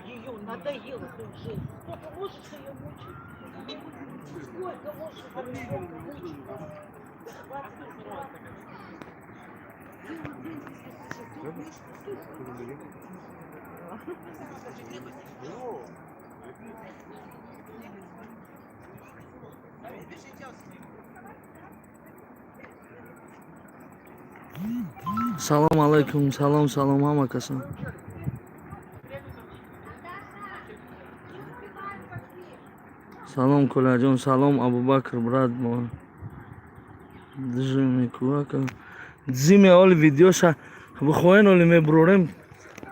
ее надоело уже. Сколько можешь ее мучить? Сколько можешь ребенка мучить? Да хватит. Салом алейкум, салом, салом, ҳама касан. Салом Кӯляҷон, салом Абубакр, брат мо. Дижми кӯака. Зиме оли видеоша бихоен оли меброрем.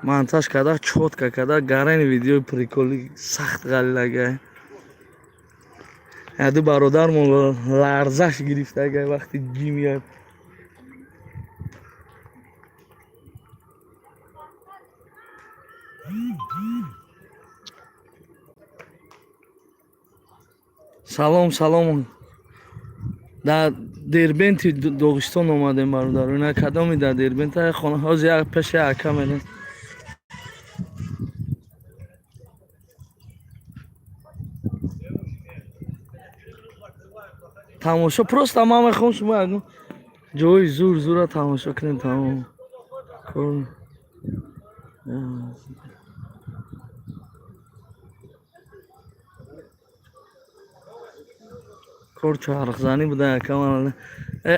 Монтаж када, чотка када, гарани видеои приколи сахт галлагай. Яду бародармон ларзаш гирифтагай вақти ҷи меяд. Салом, салом. Дар Дербенти Доғистон омадем бародар. Ина кадоми дар Дербент хона ҳози як пеши ака мерем. Тамошо просто мама мехоҳам шумо ягон ҷои зура тамошо кунем тамом. Кор чархзанӣ буда якам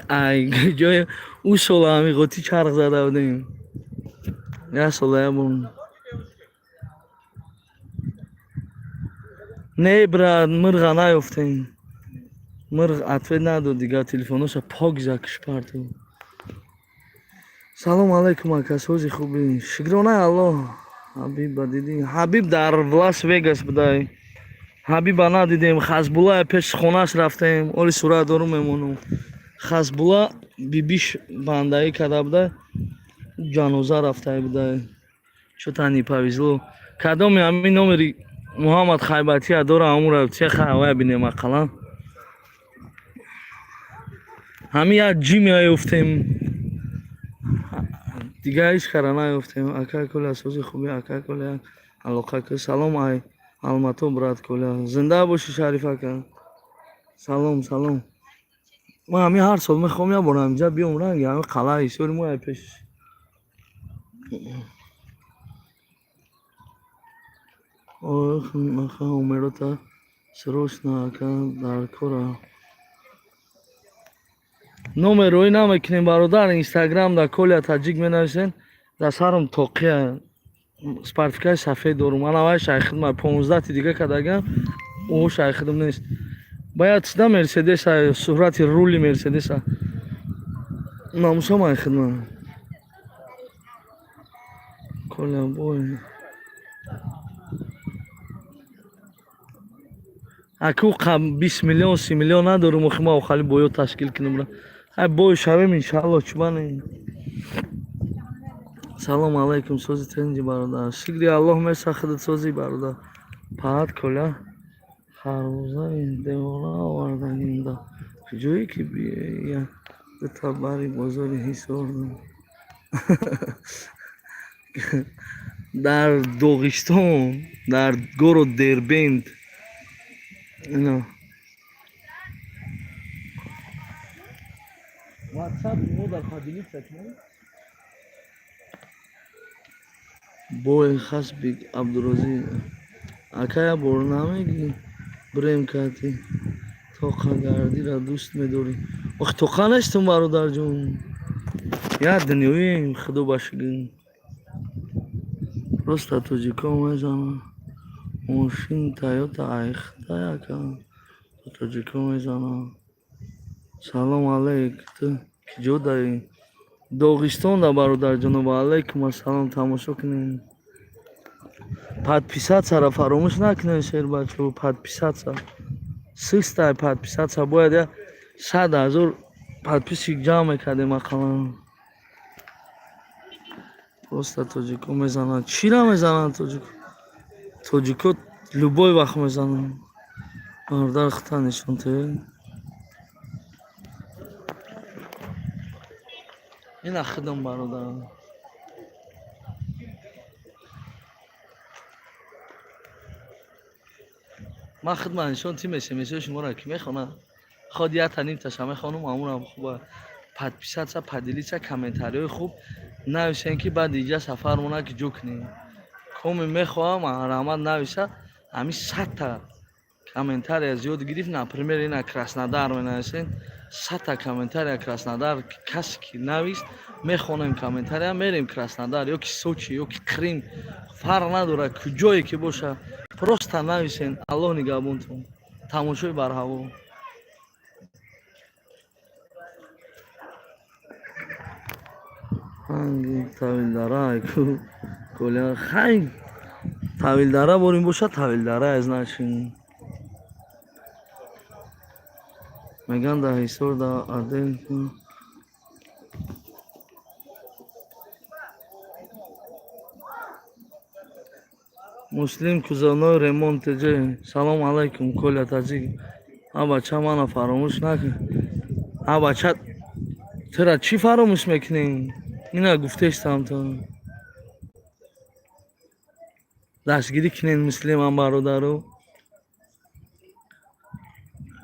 ай ҷои ӯ сола ҳамиқотӣ чарх зада будем. Як сола ябон. Не брат, мирға наёфтем. Мирғ ответ надод дигар, телефоноша пок зак шпарту. Салом алейкум ака, сози хуби. Шукронаи Аллоҳ. Ҳабиба дидӣ? Ҳабиб дар Лас Вегас будай. Ҳабиба надидем. Хазбулла пеш хонаш рафтем. Оли суратдору мемонам. Хазбулла бибиш бандаи када будай. Ҷаноза рафтаи будай. Чута не повезло. Кадоми ҳамин номери Муҳаммад Хайбатия дора ҳамура че хавая бинем ақалан. Ҳамин як ҷи меёфтем. Дигар ҳеҷ кара наёфтем. Ака кӯля сози хуби, ака кӯля як алоқа ку. Салом ай Алмато брат кӯля. Зинда боши Шариф ака. Салом, салом. Ман ҳамин ҳар сол мехоҳам ябора ҳамҷа биём ранги ҳамин қалъаи истори моя пеш. Аха умерота срочно ака дар кора. Номерои намекунем бародар. Инстаграм да Коля Таҷик менависен. Дар сарам тоқия спартификаи сафед дорум. Ман аввал шайхидмат 15 дига кардагам. О шайхидм нест. Бояд сида Мерседеса, сурати рули Мерседеса. Намуса майхидмат. Коля бой. Аку қам 20 миллион 30 миллион надорум охима охали боё ташкил кунам. Ай бой шавем иншаллоҳ чубане. Салом алейкум сози тенҷи бародар. Шукри Аллоҳ месахидат сози бародар. Паҳат Коля харбузаи девона овардагинда. Куҷое ки бия дута бари бозори ҳисор. Дар Доғистон, дар город Дербент. Ино. WhatsApp модар ходилица кунем. Бой Хасбик Абдуразӣ. Акая бор намеги брем кати. Тоқа гардира дӯст медорӣ. Ох тоқа нестум бародарҷон. Як дунёи худо башигин. Просто тоҷико мезанад. Мошин Toyota айхта яка. Тоҷико мезанад. Салом алейк. Ту киҷо дарӣ? Доғистонда бародарҷоноб. Алейкум ассалом. Тамошо кунем. Подписатсияро фаромӯш накунед шербачо. Подписатсия. Систай подписатсия. Бояд як 100,000 подписчик ҷамъ мекардем ақалан. Просто тоҷико мезанад. Чира мезанад тоҷико? Тоҷико любой вақт мезанад. Бародар хута нишонте. Ина хидам бародар. من خدمتشون تیم SMS شما را که میخونم خود یا تنیم تشمه خانم معمولم خوبه подписаться поделиться комментарий خوب навишен ки баъд иҷа сафармона ки ҷо кунем коми мехоҳам раҳмат навиша ҳами 100 та комментария зиёд гирифт например ина краснодар менависен 100 та комментария краснодар касе ки навист мехонем комментария мерем краснодар ё ки сочи ё ки крим фарқ надорад куҷое ки боша просто нависен аллоҳ нигаҳбонтон тамошои барҳаво ҳанги тавилдара коля хай тавилдара борим боша тавилдара значит меган да ҳисор да аден муслим кузанои ремонтеҷе салом алайкум коля таҷик абача мана фаромӯш накун абача чера чӣ фаромӯш мекунем ина гуфтестам то дастгирӣ кунем муслимам бародару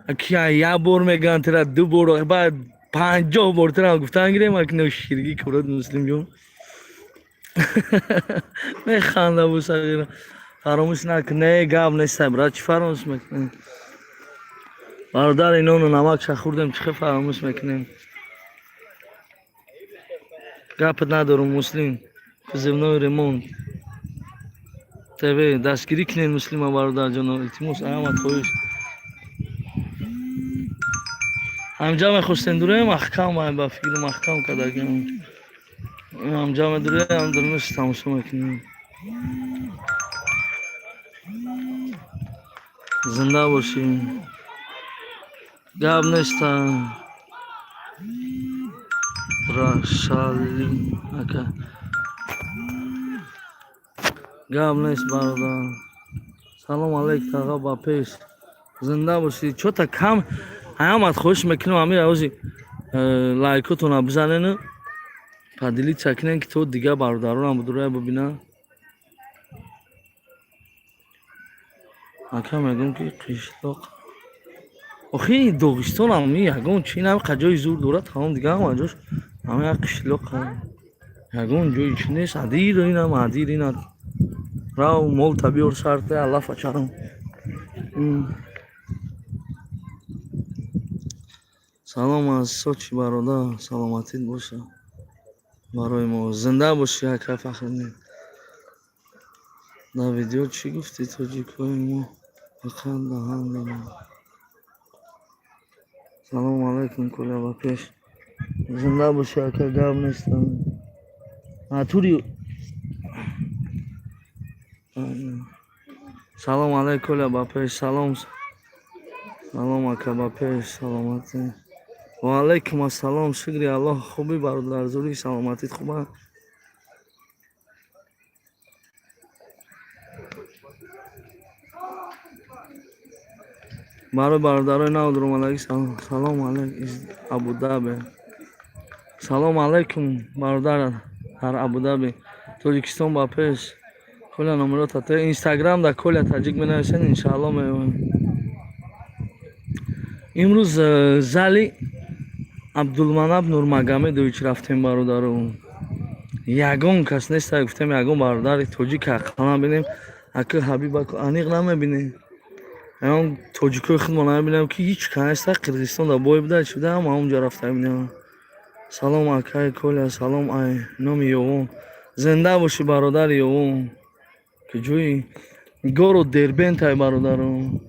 як бор мегӯянд тира ду бор баъд 50 бор тира гуфтан гирем акино ширгӣ курад муслим ҷон механда бусагира фаромӯш накун не гап неста брат чӣ фаромӯш мекунем бародари нону намак шахурдем чихе фаромӯш мекунем гапат надорум муслим кузовной ремонт тв дастгирӣ кунем муслима бародарҷоно илтимос аҳамат хоҳиш ҳамҷа мехостем дураем маҳкам ба фикри маҳкам кардагем ҳамҷа медураем дурмиш тамошо мекунем зинда бошем гап неста рашали ака гап нест бародар салом алейк тага ба пеш зинда бошӣ чота кам ҳамат хоҳиш мекунам ҳами равзи лайкотона бизанену поделиться кунем ки то дигар бародаронам будурая бубинам ака мегӯм ки қишлоқ охи доғистонам ягон чи нами қаҷои зур дорад тамом дигар ҳама ҷош ҳами як қишлоқ ягон ҷои чи нест адир инам адир ина рав молта биёр сарте алафа чарам салом аз сочи бародар саломатит боша барои мо зинда бошӣ ака фахриддин дар видео чӣ гуфтӣ тоҷикои мо фақат даҳанда салом алейкум коля ба пеш зинда бошӣ ака гап нестам атури салом алейк коля ба пеш салом салом ака ба пеш саломатӣ ва алейкум ассалом шукри аллоҳ хубӣ бародарзурӣ саломатит хуба барои бародарои навдурумадаги салом алейк из абудаби салом алейкум бародар дар абудаби тоҷикистон ба пеш коля номерота те инстаграм да коля таҷик менависен иншаалло меоем имрӯз зали абдулманаб нурмагомедович рафтем бародару ягон кас неста гуфтем ягон бародари тоҷик ақалан бинем ака ҳабибаку аниқ намебинем ягон тоҷикои худмо намебинем ки ҳеҷ канеста қирғизистон да бой буда шуда ҳама онҷо рафта бинем салом акаи коля салом ай номи ёвон зинда бошӣ бародари ёвон ки ҷои горо дербентай бародару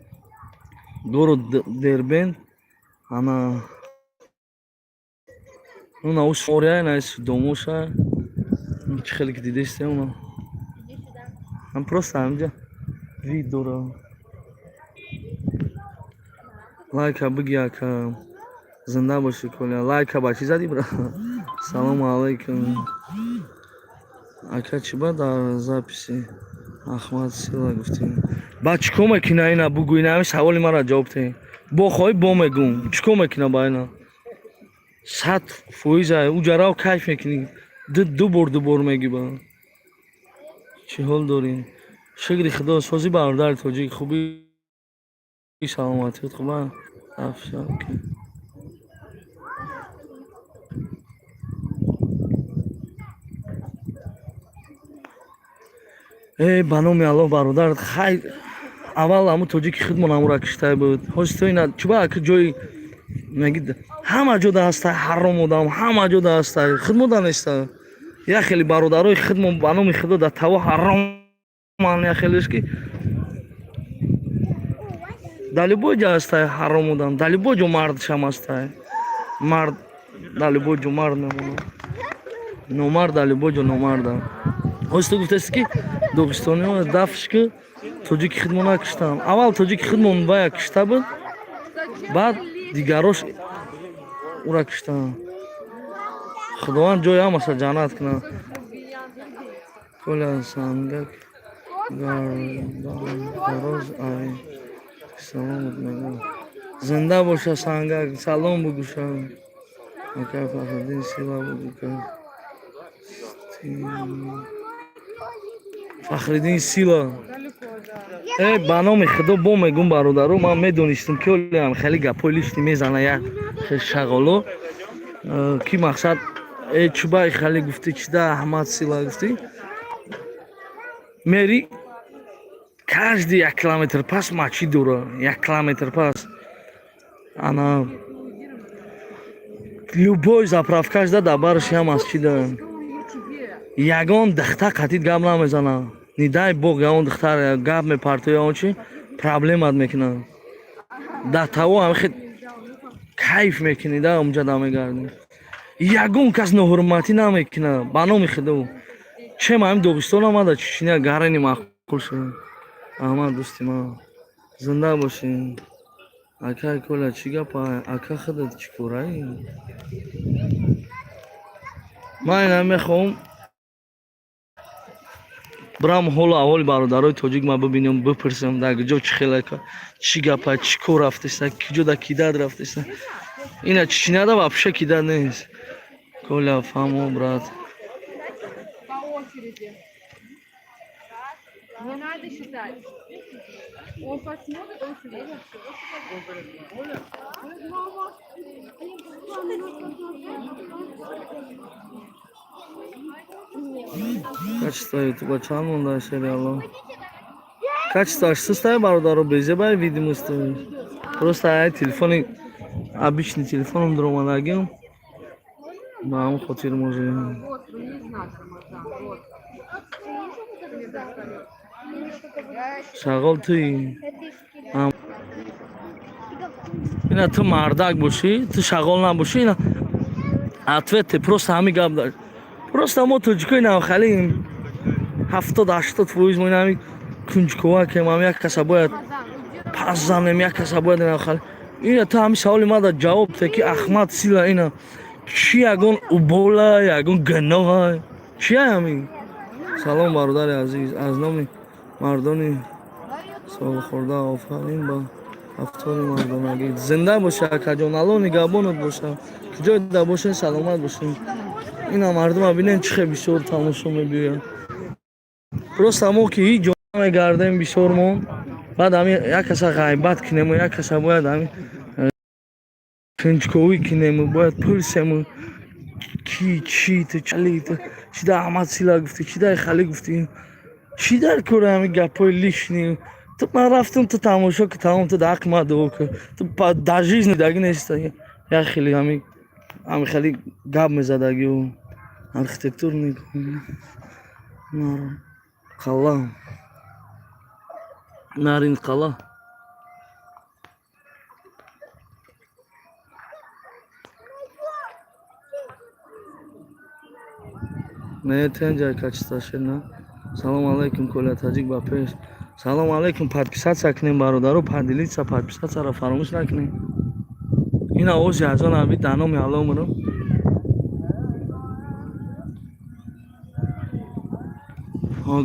горо дербент ана уна уж форяй наис домоша чи хеле ки дидесте уна ам просто амҷа вид дора лайка биги ака зинда бошӣ коля лайка ба чӣ задӣ бра салому алейкум ака чӣ ба дар записи ахмад сила гуфтем ба чӣ ко мекина ина бугӯи нами саволи мара ҷавоб те бо хоҳӣ бо мегӯм чӣ ко мекина ба ина 100% уҷарао кайф мекунӣ ду бор мегӣ ба чӣ ҳол дорем шукри худо созӣ бародари тоҷик хубӣ саломатиёт хуба афшав ки ба номи Аллоҳ бародар хай аввал ҳамун тоҷики хидмон ҳамура киштай буд ҳоҷи то ина чуба ака ҷои мегид ҳама ҷо дастай ҳаром одам ҳама ҷо дастай хидмон данеста яхели бародарои хидмон ба номи худо дар таво ҳароман яхелеш ки дар любой ҷо ҳастай ҳаром одам дар любой ҷо мардшам ҳастай мард дар любой ҷо мард мемонад номард дар любой ҷо номардам ҳоҷи ту гуфтаст ки доғистониҳо дафш ки тоҷики хидмон накиштам аввал тоҷики хидмон вая кишта буд баъд дигарош ура киштам худованд ҷои ҳамаша ҷаннат кунад коля сангак гардароз ай саломат мегӯ зинда боша сангак салом бугӯша акай фахриддин сила бугӯка фахриддин сила ба номи худо бо мегум бародаро ман медонистам ки олиам хеле гапои лишти мезана як шағоло ки мақсад чубаи хали гуфти чида аҳмад сила гуфти мери каждый 1 километр пас мачи дора 1 километр пас ана любой заправкаш да дар бараши ҳам аст чи дорем ягон духта қатид гап намезана не дай бог ягон духтар гап мепартоя он чи проблемат мекунад дар таво ҳамихе кайф мекунӣ да умҷа да мегарди ягон кас ноҳурматӣ намекунад ба номи худо чем ҳамин доғистон омада чечня гарани маъқул шуд аҳмад дӯсти ман зинда бошӣ акай коля чӣ гапа ака худат чӣ кораи ман ина мехоҳам брам ҳолу аҳволи бародарои тоҷик ман бибинам бипурсам дар ҷо чӣ хелака чӣ гапа чӣ кор рафтаиста киҷо да кидат рафтаиста ина чечняда вообще кидат нест коля фаҳмо брат Не надо считать. Он посмотрит, он сидит. качество ютуба чанд монда сериало качествоаш сустае бародаро безебай видео стоит просто ай телефони обычный телефоном дромадагим ба ҳамн хотир може Вот, не знак тормоза. Вот. шағол туи ина ту мардак бошӣ ту шағол набошӣ ина ответе просто ҳами гап даш просто мо тоҷикои навхалиим 70-80% мо ин ҳами кунҷковакем ҳам як каса бояд пас занем як каса бояд навхали ина ту ҳами саволи мада ҷавоб те ки ахмад сила ина чӣ ягон убола ягон гуноҳа чия ҳами салом бародари азиз аз номи мардони солхӯрда офарин ба рафтори мардонагӣ зинда боша акаҷон алло нигаҳбонат боша куҷода бошен саломат бошем ина мардума бинем чӣ хел бисёр тамошо мебиёяд просто мо ки ҳеҷ ҷо намегардем бисёр мо баъд ҳами як каса ғайбат кунему як каса бояд ҳами кунҷковӣ кунему бояд пурсему ки чӣ ту чали ту чӣ да аҳмад сила гуфтӣ чӣ да хали гуфтӣ чӣ дар кори ҳами гапои лишни ту ман рафтам ту тамошо ки тамом ту дар ҳаққи ман дуо кун ту дар жизни дагӣ неста як хеле ҳами хеле гап мезадагиу архитектурни қала нарин қала не тенҷай качташена салом алейкум коля таҷик ба пеш салом алейкум подписатсия кунем бародаро падилитса подписатсияро фаромӯш накунем ина ози азон аби дар номи Аллоҳ мурам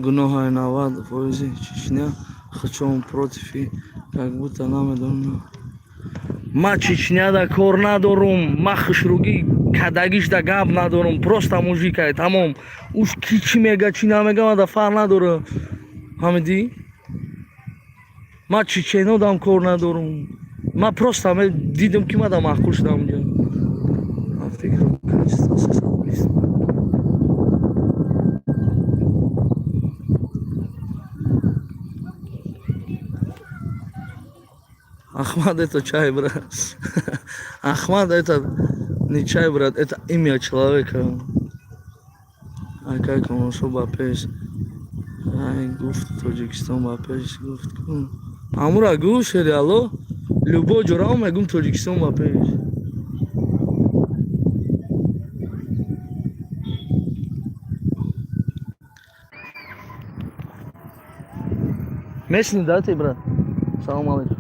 гуноҳаи 90% чечня хачом против как будто намедонам ман чечняда кор надорум ман хушругӣ кадагишда гап надорум просто мужикай тамом уж ки чӣ мега чӣ намега мада фарқ надора ҳамидӣ ма чеченодам кор надорум. Ма просто дидам ки мада маъқул шудам онҷо. Ман фикрам качество асосан нест. Ахмад, это чай, брат. Ахмад, это не чай, брат, это имя человека. А как он ушел в Апеш? Ай, гуфт, Таджикистан в Апеш, гуфт. Амура гуш, алло, любой журам, я гум Таджикистан в Апеш. Местный, да, ты, брат? Салам алейкум.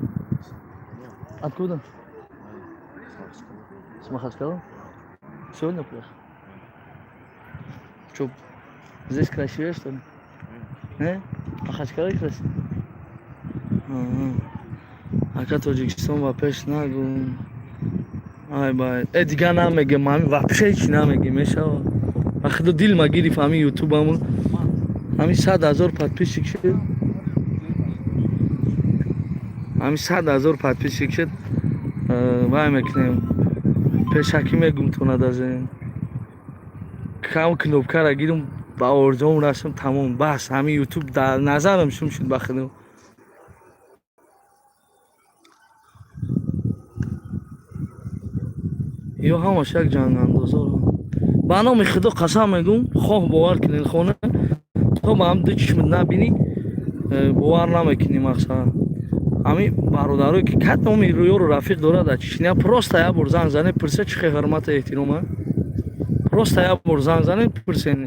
Откуда? С Махачкала? Сегодня приехал? Что, здесь красивее, что ли? Махачкала красивее? Ака Таджикистан вапеш нагу. Ай бай. Дигар намегем, ҳами вообще ҳеч намегем, мешава. Вақти дил магирифт ҳами ютубамон. Ҳами 100,000 подписчик шуд. Ҳами 100,000 подписчик шуд. Вай мекунем. Пешакӣ мегум то надазем. Кам кнопкаро гирем ба орзуам расм тамом. Бас ҳами ютуб дар назарам шум шуд ба худо. ё ҳамаш як ҷангандозор. Ба номи худо қасам мегӯм, хоҳ бовар кунед, хона то ба ҳам ду чишмат набинӣ, бовар намекунӣ мақсад. Ҳами бародарое ки кат номи ёру рафиқ дорад дар Чечня, просто як бор занг занед, пурсед чӣ хел ҳурмату эҳтиром а? Просто як бор занг занед, пурсед.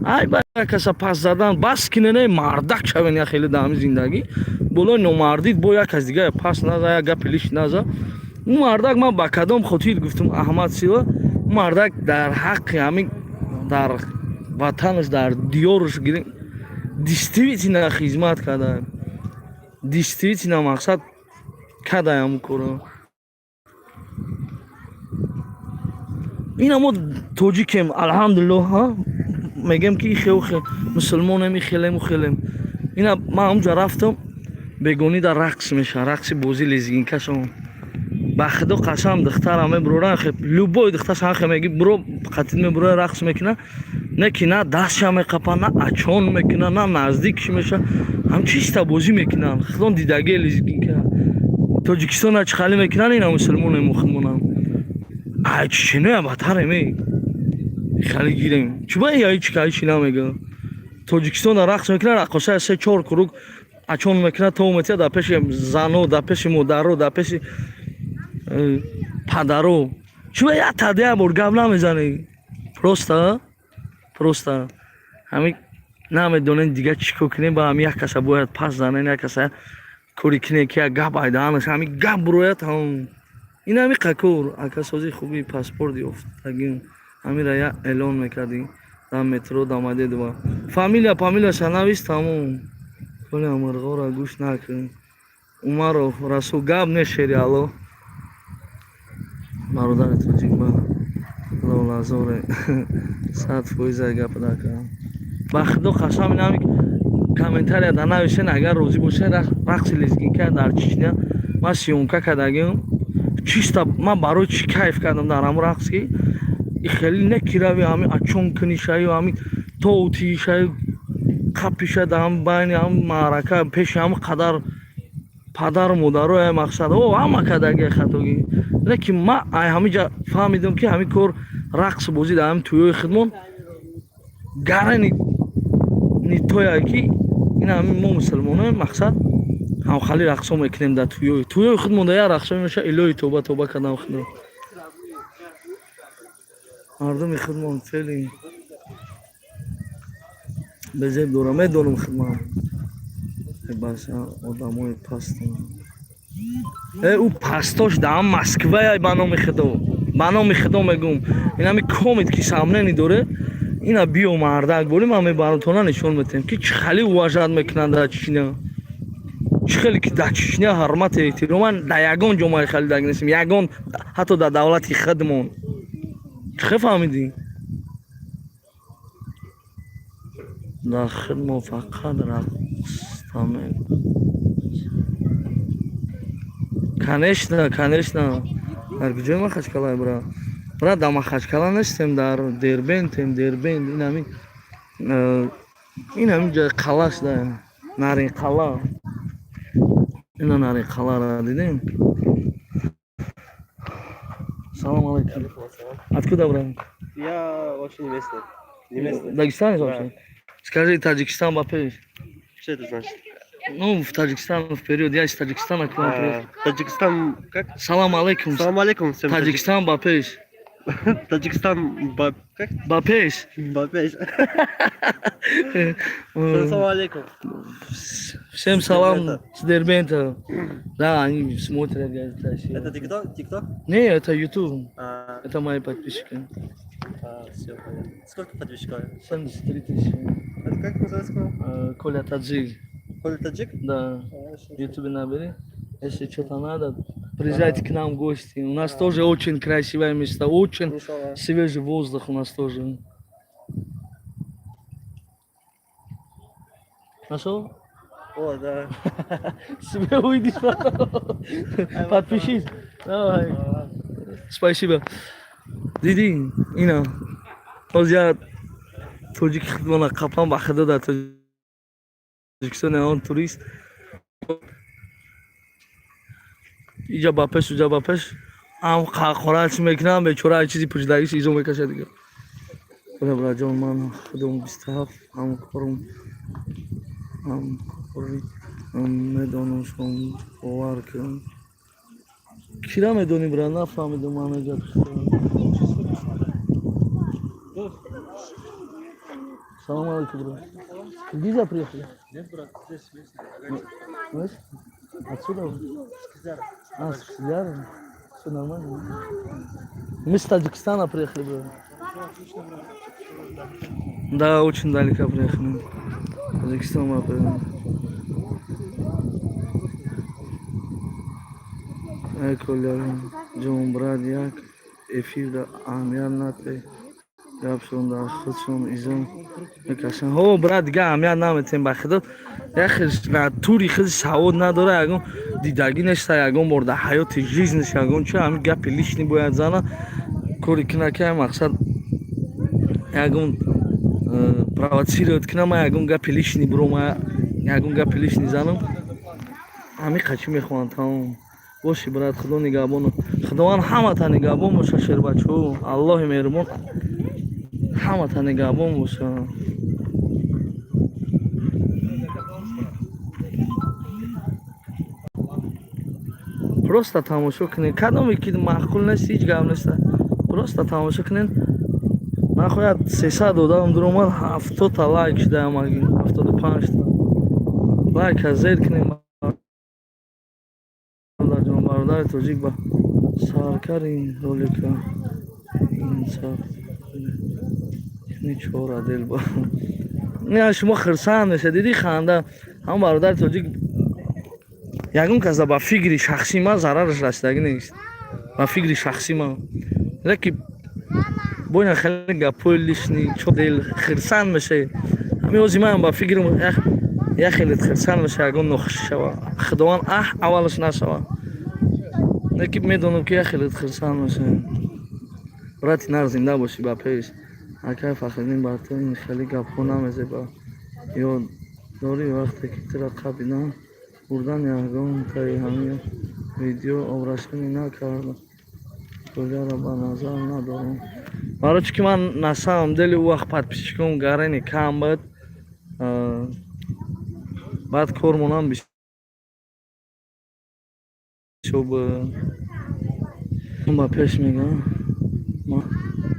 Ай ба каса пас задан, бас кинене мардак шавен я хеле дар ҳамин зиндагӣ. Болои номардид бо як кас дигар пас наза, як гапи лиш наза. اون مردک من با کدام خاطر گفتم احمد سیلا مردک در حق همین در وطنش در دیارش گیریم دیستیویتینا خدمت کرده دیستیویتینا مقصد کرده همون کارو این همون توجیکیم الحمدلله ها میگم که خیلی مسلمانم خیلیم و خیلیم اینا من همونجا رفتم بگونی در رقص میشه رقص بازی لیزگین کشم با خدا قسم دخترم برورن خب لوبوی دخترش هم میگه برو قطعی میبره رقص میکنه نه که نه دستش میقپه نه اچون میکنه نه نزدیکش میشه هم چیستا بازی میکنن خدا دیدگی لیزگین که تاجیکستان اچ خالی میکنن اینا مسلمان مخمونم اچ چنه بدتره می خالی گیریم چوبا یا هیچ کاری چی نمیگه تاجیکستان رقص میکنه رقصه 3-4 کروگ اچون میکنه تو میته در پیش زنو در پیش مادرو در پیش падаро чӯ як тадя бор гап намезанӣ просто ҳами намедонем дигар чӣ кор кунем ба ҳами як каса бояд пас занем як каса кори кунем ки як гап айдаанаш ҳами гап бурояд ҳам ин ҳами қакор акасози хуби паспорт ёфтагим ҳамира як эълон мекардӣ дар метро дамадедова фамилияша навист ҳамон коли амарғора гӯш накун умаров расул гап нешери алло برادر توجیک با لولازوره 100% گپ دارم با خدا قسم اینم کامنتاری در نوشتن اگر روزی باشه رقص لیزگین کرد در چچنیا من سیونکا کردم چیستا من برای چی کیف کردم در همون رقص که خیلی نکیروی همین اچون کنیشایی و همین توتیشایی قپیشه در هم بین هم معرکه پیش هم قدر پدر و مادرای مقصد او همه کدگی خطاگی لیکن ما همینجا فهمیدم که همین کار رقص بازی در همین توی خدمون گرنی نیتوی که این همین ما مسلمانای مقصد هم خالی رقص هم میکنیم در توی خدمون در رقص میشه الهی توبه کردم خدا مردم خدمون خیلی بزرگ دارم میدونم خدمون بس آدمای پستم او پستاش دام مسکوه با نام خدا میگم این همی کامید که سامنه نداره اینا بیو مردک بولیم همه براتونا نشون میتیم که چه خیلی وجد میکنن در چچنیا چه خیلی که در چچنیا حرمت احترام در یگان جمعه خیلی دگ نیستیم یگان حتی در دولتی خدمون چه فهمیدی؟ در خدمون فقط رقص Фаҳмед. Конечно. Дар куҷои Махачкала брат? Брат, дар Махачкала нестем, дар Дербент, ин ҳамин ҷои қалаш да, Наринқала. Ина Наринқаларо дидем? Салом алейкум. Откуда, брат? Я вообще не местный. Не местный. Дагестанец вообще? Скажи, Таджикистан бапеш? Что это значит? Ну, в Таджикистан вперед. Я из Таджикистана к вам приехал. Таджикистан как? Салам алейкум. Салам алейкум всем. Таджикистан бапеш. Таджикистан как? Бапеш. Бапеш. Салам алейкум. Всем салам с Дербента. Да, они смотрят. Это ТикТок? Не, это YouTube. А, Это мои подписчики. все понятно. Сколько подписчиков? 73 тысячи. Это как называется канал? Коля Таджик. Коля Таджик? Да. В YouTube набери. Если что-то надо, приезжайте к нам в гости. У нас тоже очень красивое место. Очень Иншаллах. свежий воздух у нас тоже. Нашел? О, да. Себе увидишь потом. Подпишись. Давай. Спасибо. Диди, ина. Озя тоҷик хидмона қаплан ба худа дар Тоҷикистон он турист. Иҷа ба пеш, уҷа ба пеш. Ам қақорач мекунам, бечора ҳар чизи пӯшидагиш изо мекашад дигар. Боля браҷон, ман худам 27 ам корум. Медонам шум бовар кунам. Кира медони бра, нафаҳмидам ман меҷа. Салам алейкум, брат. Где приехали? Нет, брат, здесь Знаешь? Отсюда? С Кизляра? Все нормально? Мы с Таджикистана приехали, брат. Да, очень далеко приехали. Таджикистан мы приехали. Коля, Джон, брат, як, эфирда, амяр натле. Гапшон дар худшон изон мекашанд. Ҳо брат, дига аҳамият наметем ба худо. Тури худи савод надора, ягон дидагӣ неста, ягон бор дар ҳаёти жизнеш ягон чӣ ҳамин гапи лишни бояд зана. Кори кунакай мақсад ягон провоцировать кунам, ягон гапи лишни буром, ягон гапи лишни занам. Ҳамин қачи мехоҳам тамом. Боши брат, худо нигаҳбон. Худованд ҳаматан нигаҳбон боша шербачаҳо. Аллоҳи меҳрубон ҳаматан нигаҳбон боша. Просто тамошо кунед. Кадоме ки маъқул нест, ҳеҷ гап неста. Просто тамошо кунед. Нахоҳад 300 додам дуромад 70 та лайк шудаам, 75 та. Лайк азер кунед. Бародари тоҷик ба саркари ролика инсоф ничора дел ба. Не шумо хирсанд мешед, диди ханда. Ҳам бародари тоҷик ягон каза ба фикри шахси ман зарараш расидагӣ нест. Ба фикри шахси ман. Леки боян хеле гапои лишни чо дел хирсанд мешед. Ҳамин ҳози ман ба фикрим як хеле хирсанд мешед, ягон нохуш шава. Худованд аввалаш нашава. Леки медонам ки як хеле хирсанд мешед. Брати нар зинда бошӣ ба пеш. Акай Фахриддин ба то ин хеле гапҳо намезеба. Ёд дори вақте ки тира қабидан бурдан ягон таи ҳамин видео обращение накардам. Тоҷаро ба назар надорам. Барои чӣ ки ман на самом деле у вақт подписчиком гарени кам буд. Баъд кормонам бисёр ба пеш мегам.